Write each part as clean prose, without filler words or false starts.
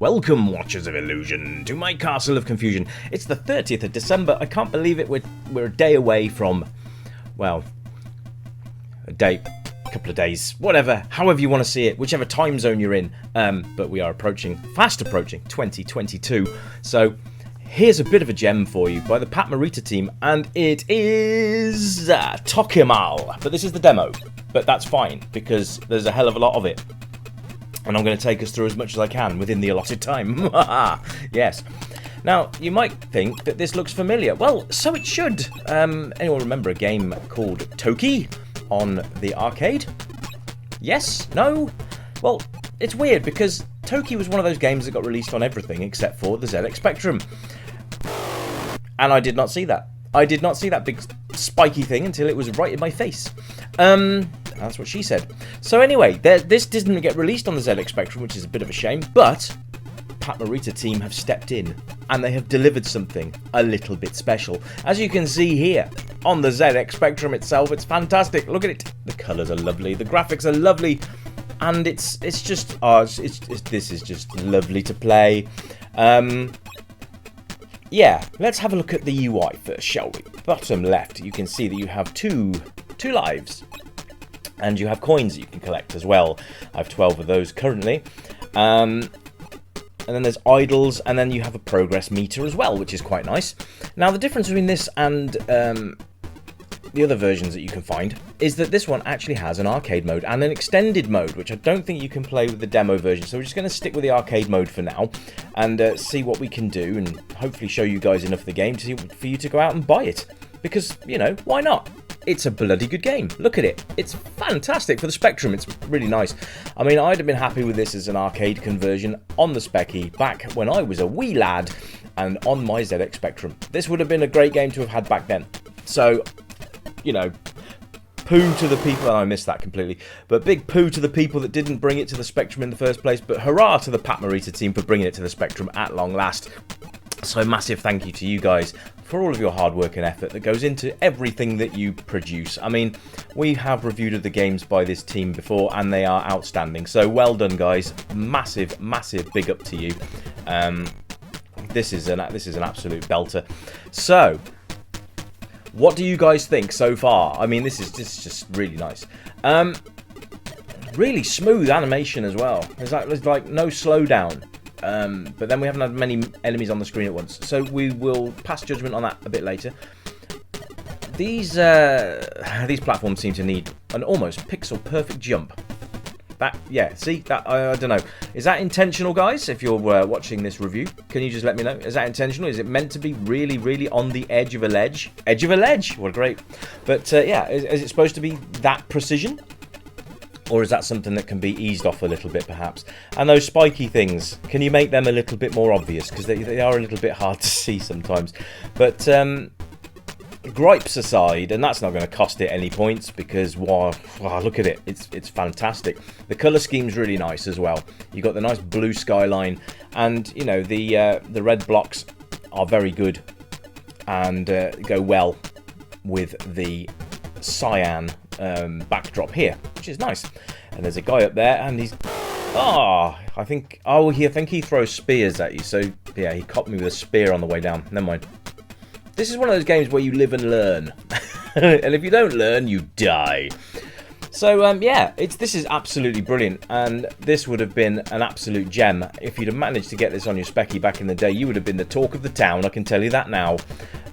Welcome, Watchers of Illusion, to my Castle of Confusion. It's the 30th of December. I can't believe it. We're a day away from, well, a couple of days, whatever, however you want to see it, whichever time zone you're in. But we are fast approaching 2022. So here's a bit of a gem for you by the Pat Morita team, and it is Tokimal. But this is the demo, but that's fine because there's a hell of a lot of it. And I'm going to take us through as much as I can within the allotted time. Yes. Now, you might think that this looks familiar. Well, so it should. Anyone remember a game called Toki on the arcade? Yes? No? Well, it's weird because Toki was one of those games that got released on everything except for the ZX Spectrum. And I did not see that. I did not see that big spiky thing until it was right in my face. That's what she said. So anyway, this didn't get released on the ZX Spectrum, which is a bit of a shame, but Pat Morita team have stepped in and they have delivered something a little bit special. As you can see here on the ZX Spectrum itself, it's fantastic. Look at it. The colours are lovely, the graphics are lovely, and it's just this is just lovely to play. Yeah, let's have a look at the UI first, shall we? Bottom left, you can see that you have two lives. And you have coins that you can collect as well. I have 12 of those currently. And then there's idols, and then you have a progress meter as well, which is quite nice. Now, the difference between this and the other versions that you can find is that this one actually has an arcade mode and an extended mode, which I don't think you can play with the demo version. So we're just going to stick with the arcade mode for now and see what we can do and hopefully show you guys enough of the game for you to go out and buy it. Because, you know, why not? It's a bloody good game. Look at it. It's fantastic for the Spectrum. It's really nice. I mean, I'd have been happy with this as an arcade conversion on the Specky back when I was a wee lad and on my ZX Spectrum. This would have been a great game to have had back then. So, you know, poo to the people, and I missed that completely, but big poo to the people that didn't bring it to the Spectrum in the first place, but hurrah to the Pat Morita team for bringing it to the Spectrum at long last. So massive thank you to you guys for all of your hard work and effort that goes into everything that you produce. I mean, we have reviewed the games by this team before and they are outstanding. So well done, guys. Massive, massive big up to you. This is an absolute belter. So, what do you guys think so far? I mean, this is just really nice. Really smooth animation as well. There's like no slowdown. But then we haven't had many enemies on the screen at once, so we will pass judgment on that a bit later. These platforms seem to need an almost pixel-perfect jump. Yeah, see, that I don't know. Is that intentional, guys? If you're watching this review, can you just let me know? Is that intentional? Is it meant to be really, really on the edge of a ledge? Edge of a ledge! What great. But yeah, is it supposed to be that precision? Or is that something that can be eased off a little bit, perhaps? And those spiky things, can you make them a little bit more obvious? Because they are a little bit hard to see sometimes. But gripes aside, and that's not going to cost it any points because, wow, look at it. It's fantastic. The colour scheme's really nice as well. You've got the nice blue skyline. And, you know, the red blocks are very good and go well with the cyan backdrop here, which is nice. And there's a guy up there, and he's I think he throws spears at you. So yeah, he caught me with a spear on the way down. Never mind. This is one of those games where you live and learn, and if you don't learn, you die. So yeah, this is absolutely brilliant, and this would have been an absolute gem if you'd have managed to get this on your Specky back in the day. You would have been the talk of the town, I can tell you that now.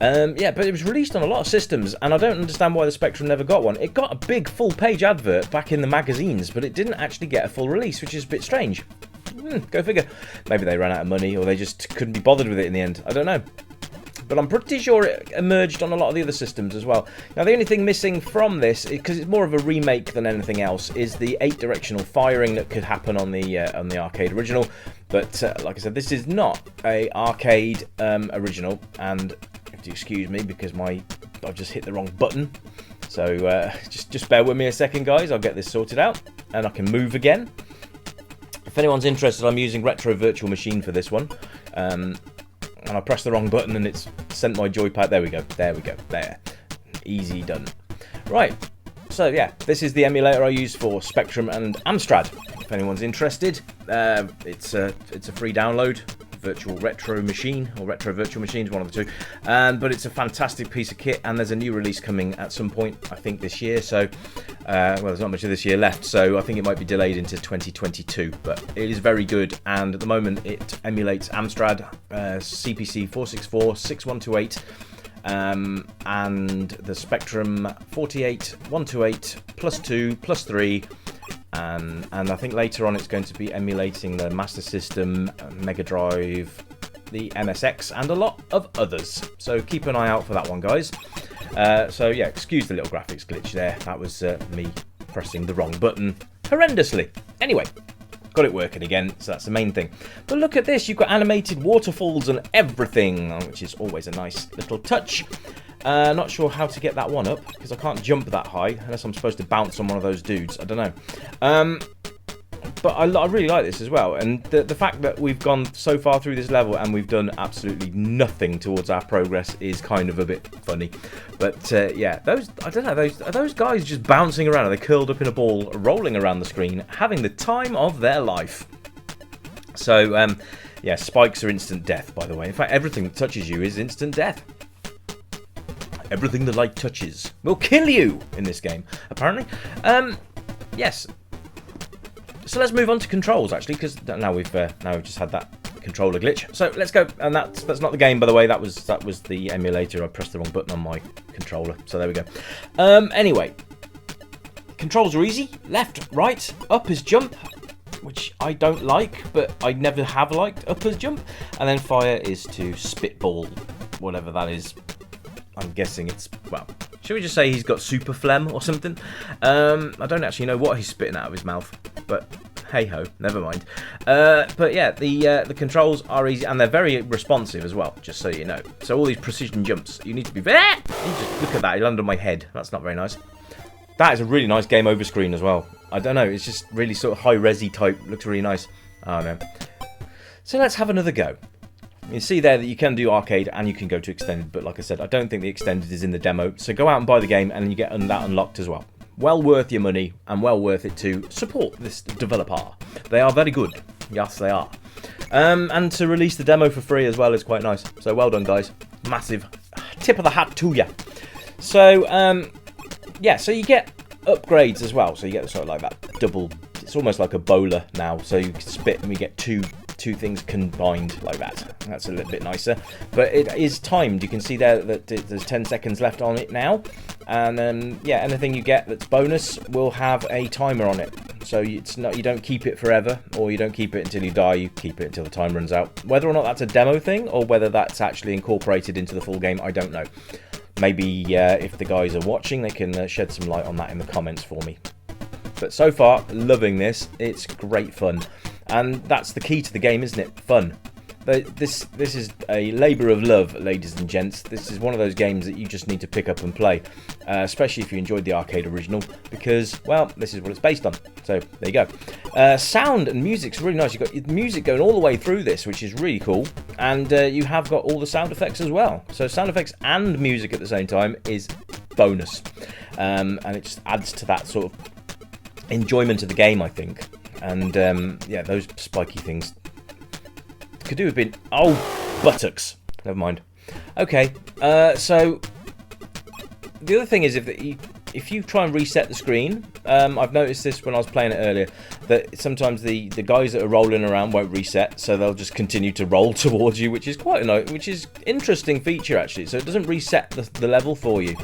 Yeah, but it was released on a lot of systems, and I don't understand why the Spectrum never got one. It got a big full-page advert back in the magazines, but it didn't actually get a full release, which is a bit strange. Go figure. Maybe they ran out of money, or they just couldn't be bothered with it in the end. I don't know. But I'm pretty sure it emerged on a lot of the other systems as well. Now, the only thing missing from this, because it's more of a remake than anything else, is the 8-directional firing that could happen on the arcade original. But like I said, this is not a arcade original, and if you excuse me because I've just hit the wrong button. So just bear with me a second, guys. I'll get this sorted out, and I can move again. If anyone's interested, I'm using Retro Virtual Machine for this one. And I pressed the wrong button and it's sent my joypad. There we go. There. Easy done. Right. So yeah, this is the emulator I use for Spectrum and Amstrad. if anyone's interested. It's a free download. Virtual Retro Machine, or Retro Virtual Machines, one of the two. But it's a fantastic piece of kit, and there's a new release coming at some point, I think this year. So, well, there's not much of this year left, so I think it might be delayed into 2022. But it is very good, and at the moment it emulates Amstrad CPC 464 6128. And the Spectrum 48 128 plus 2 plus 3. And I think later on it's going to be emulating the Master System, Mega Drive, the MSX, and a lot of others. So keep an eye out for that one, guys. So yeah, excuse the little graphics glitch there. That was me pressing the wrong button horrendously. Anyway, got it working again, so that's the main thing. But look at this, you've got animated waterfalls and everything, which is always a nice little touch. Not sure how to get that one up, because I can't jump that high, unless I'm supposed to bounce on one of those dudes. I don't know. But I really like this as well, and the fact that we've gone so far through this level and we've done absolutely nothing towards our progress is kind of a bit funny. But yeah, I don't know, are those guys just bouncing around? Are they curled up in a ball, rolling around the screen, having the time of their life? So, yeah, spikes are instant death, by the way. In fact, everything that touches you is instant death. Everything the light touches will kill you in this game, apparently. Yes. So let's move on to controls, actually, because now we've just had that controller glitch. So let's go, and that's not the game, by the way. That was the emulator. I pressed the wrong button on my controller. So there we go. Anyway, controls are easy. Left, right, up is jump, which I don't like, but I never have liked up as jump. And then fire is to spitball, whatever that is. I'm guessing it's, well, should we just say he's got super phlegm or something? I don't actually know what he's spitting out of his mouth, but hey-ho, never mind. But yeah, the controls are easy, and they're very responsive as well, just so you know. So all these precision jumps, you need to be very... Just look at that, he landed on my head. That's not very nice. That is a really nice game over screen as well. I don't know, it's just really sort of high-resi type, looks really nice. I don't know. So let's have another go. You see there that you can do arcade and you can go to extended, but like I said, I don't think the extended is in the demo, so go out and buy the game and you get that unlocked as well. Well worth your money, and well worth it to support this developer. They are very good. Yes, they are. And to release the demo for free as well is quite nice. So well done, guys. Massive tip of the hat to ya. So, yeah, so you get upgrades as well. So you get sort of like that double, it's almost like a bowler now. So you can spit and we get two things combined like that. That's a little bit nicer, but it is timed. You can see there that there's 10 seconds left on it now, and then yeah, anything you get that's bonus will have a timer on it. So it's not, you don't keep it forever, or you don't keep it until you die. You keep it until the time runs out. Whether or not that's a demo thing or whether that's actually incorporated into the full game, I don't know. Maybe if the guys are watching, they can shed some light on that in the comments for me. But so far, loving this. It's great fun. And that's the key to the game, isn't it? Fun. This is a labour of love, ladies and gents. This is one of those games that you just need to pick up and play, especially if you enjoyed the arcade original, because, well, this is what it's based on. So, there you go. Sound and music's really nice. You've got music going all the way through this, which is really cool. And you have got all the sound effects as well. So, sound effects and music at the same time is bonus. And it just adds to that sort of enjoyment of the game, I think. And yeah, those spiky things could do have been... Oh, buttocks. Never mind. Okay, so the other thing is if you try and reset the screen, I've noticed this when I was playing it earlier, that sometimes the guys that are rolling around won't reset, so they'll just continue to roll towards you, which is quite a nice, which is interesting feature actually. So it doesn't reset the level for you,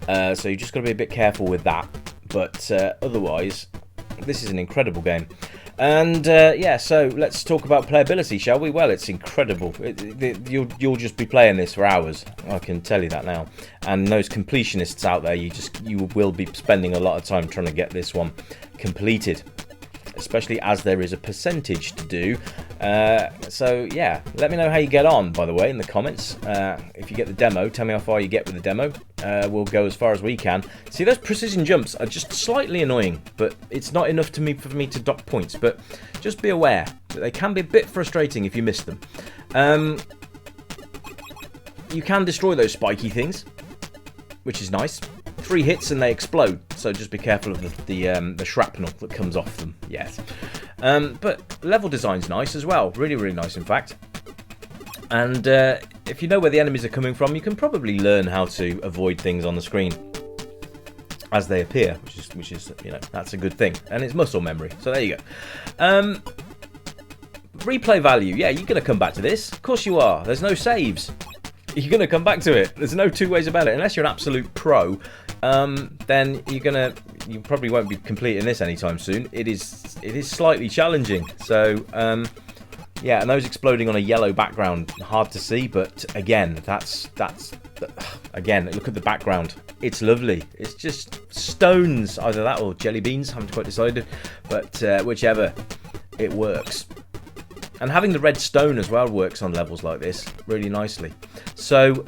so you just got to be a bit careful with that. But otherwise, this is an incredible game. And yeah, so let's talk about playability, shall we? Well, it's incredible. You'll just be playing this for hours. I can tell you that now. And those completionists out there, you will be spending a lot of time trying to get this one completed, especially as there is a percentage to do. So yeah, let me know how you get on, by the way, in the comments. If you get the demo, tell me how far you get with the demo. We'll go as far as we can. See, those precision jumps are just slightly annoying, but it's not enough for me to dock points. But just be aware that they can be a bit frustrating if you miss them. You can destroy those spiky things, which is nice. 3 hits and they explode, so just be careful of the shrapnel that comes off them. Yes. But level design's nice as well. Really, really nice, in fact. And if you know where the enemies are coming from, you can probably learn how to avoid things on the screen as they appear, which is you know, that's a good thing. And it's muscle memory. So there you go. Replay value. Yeah, you're going to come back to this. Of course you are. There's no saves. You're going to come back to it. There's no two ways about it. Unless you're an absolute pro, then you probably won't be completing this anytime soon. It is slightly challenging. So yeah, and those exploding on a yellow background, hard to see. But again, that's again, look at the background. It's lovely. It's just stones, either that or jelly beans. Haven't quite decided, but whichever, it works. And having the red stone as well works on levels like this really nicely. So,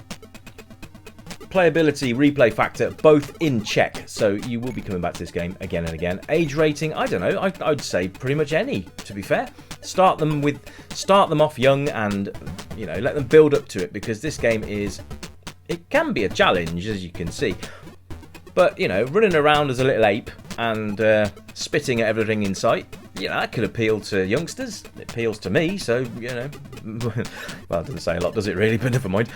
playability, replay factor, both in check. So you will be coming back to this game again and again. Age rating, I don't know. I'd say pretty much any, to be fair. Start them off young and, you know, let them build up to it, because this game it can be a challenge, as you can see. But, you know, running around as a little ape and spitting at everything in sight, you know, that could appeal to youngsters. It appeals to me, so, you know. Well, it doesn't say a lot, does it really? But never mind.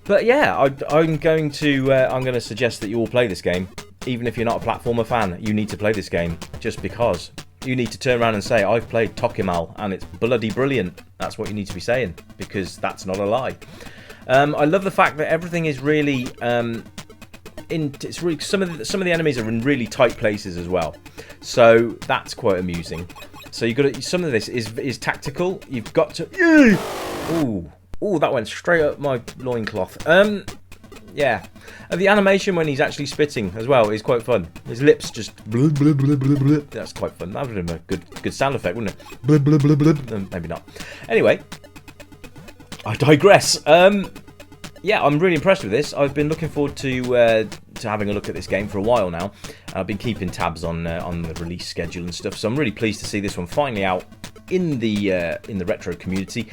But yeah, I'm going to suggest that you all play this game. Even if you're not a platformer fan, you need to play this game, just because. You need to turn around and say, I've played Tokimal, and it's bloody brilliant. That's what you need to be saying, because that's not a lie. I love the fact that everything is really... some of the enemies are in really tight places as well, so that's quite amusing. So you've got to, some of this is tactical. You've got to, ooh, that went straight up my loincloth. Yeah, and the animation when he's actually spitting as well is quite fun. His lips just blah, blah, blah, blah, blah. That's quite fun. That would have been a good sound effect, wouldn't it? Blah, blah, blah, blah. Maybe not. Anyway, I digress. Yeah, I'm really impressed with this. I've been looking forward to having a look at this game for a while now. I've been keeping tabs on the release schedule and stuff, so I'm really pleased to see this one finally out in the retro community,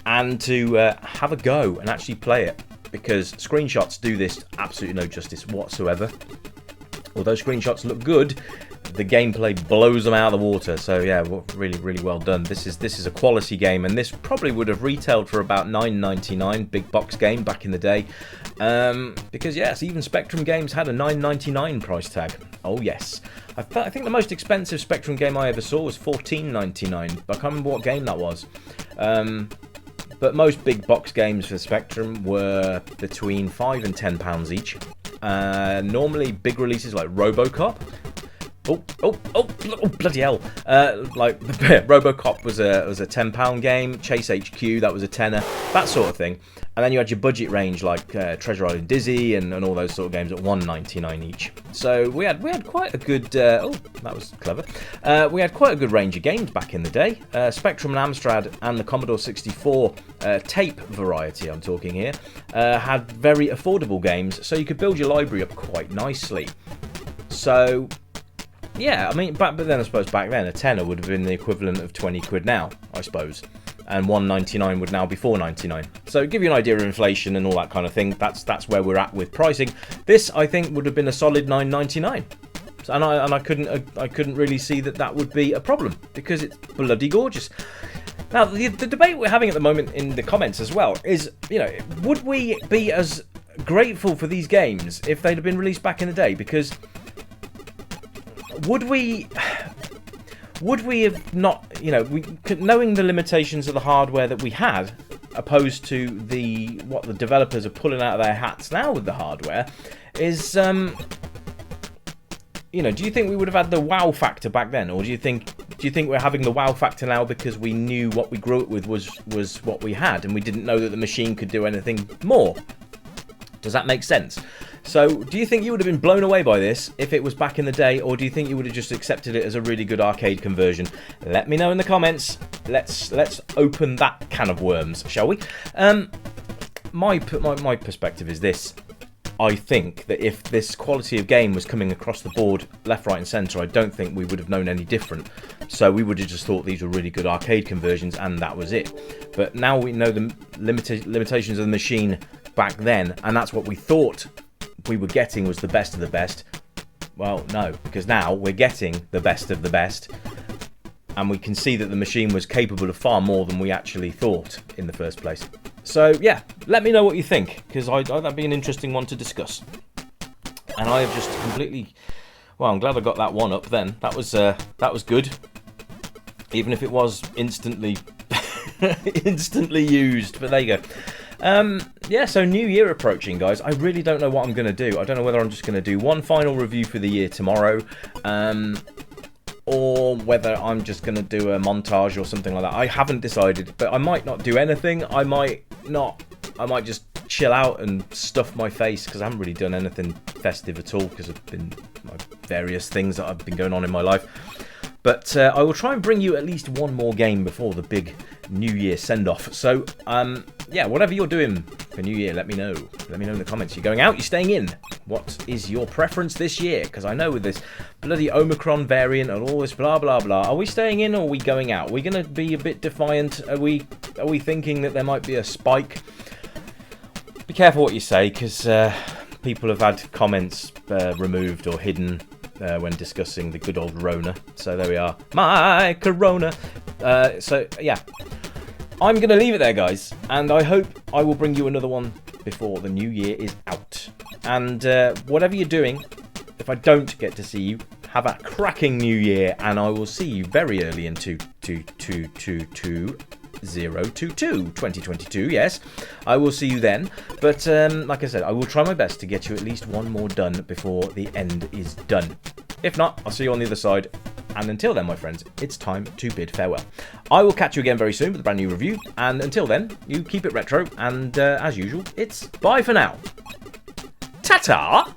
and to have a go and actually play it, because screenshots do this absolutely no justice whatsoever. Although screenshots look good, the gameplay blows them out of the water. So yeah, really, really well done. This is a quality game, and this probably would have retailed for about $9.99, big box game back in the day. Because yes, even Spectrum games had a $9.99 price tag. Oh yes, I think the most expensive Spectrum game I ever saw was $14.99. I can't remember what game that was. But most big box games for Spectrum were between £5 and £10 each. Normally big releases like RoboCop. Oh, bloody hell. Like RoboCop was a £10 game, Chase HQ, that was a tenner, that sort of thing. And then you had your budget range like Treasure Island Dizzy and all those sort of games at $1.99 each. So we had quite a good that was clever. We had quite a good range of games back in the day. Spectrum and Amstrad and the Commodore 64 tape variety, I'm talking here, had very affordable games, so you could build your library up quite nicely. So yeah, I mean, but then I suppose back then a tenner would have been the equivalent of 20 quid now, I suppose. And $1.99 would now be $4.99. So give you an idea of inflation and all that kind of thing. That's where we're at with pricing. This, I think, would have been a solid $9.99. And I couldn't really see that would be a problem, because it's bloody gorgeous. Now the debate we're having at the moment in the comments as well is, you know, would we be as grateful for these games if they'd have been released back in the day? Because would we have not, you know, knowing the limitations of the hardware that we had, opposed to what the developers are pulling out of their hats now with the hardware, is, you know, do you think we would have had the wow factor back then, or do you think we're having the wow factor now because we knew what we grew up with was what we had, and we didn't know that the machine could do anything more? Does that make sense? So, do you think you would have been blown away by this if it was back in the day, or do you think you would have just accepted it as a really good arcade conversion? Let me know in the comments. Let's open that can of worms, shall we? My perspective is this. I think that if this quality of game was coming across the board, left, right and centre, I don't think we would have known any different. So we would have just thought these were really good arcade conversions, and that was it. But now we know the limitations of the machine back then, and that's what we thought we were getting was the best of the best. Well, no, because now we're getting the best of the best and we can see that the machine was capable of far more than we actually thought in the first place. So yeah, let me know what you think, because that'd be an interesting one to discuss. And I have just completely... Well, I'm glad I got that one up then. That was good. Even if it was instantly used. But there you go. Yeah, so New Year approaching, guys. I really don't know what I'm going to do. I don't know whether I'm just going to do one final review for the year tomorrow. Or whether I'm just going to do a montage or something like that. I haven't decided, but I might not do anything. I might just chill out and stuff my face, because I haven't really done anything festive at all, because of been various things that have been going on in my life. But I will try and bring you at least one more game before the big New Year send-off. So, yeah, whatever you're doing for New Year, let me know. Let me know in the comments. You're going out? You're staying in? What is your preference this year? Because I know with this bloody Omicron variant and all this blah, blah, blah, are we staying in or are we going out? Are we going to be a bit defiant? Are we thinking that there might be a spike? Be careful what you say, because people have had comments removed or hidden when discussing the good old Rona. So there we are. My Corona. So, yeah. I'm going to leave it there, guys. And I hope I will bring you another one before the new year is out. And whatever you're doing, if I don't get to see you, have a cracking new year. And I will see you very early in 2022, yes. I will see you then. But like I said, I will try my best to get you at least one more done before the end is done. If not, I'll see you on the other side. And until then, my friends, it's time to bid farewell. I will catch you again very soon with a brand new review. And until then, you keep it retro. And as usual, it's bye for now. Ta-ta!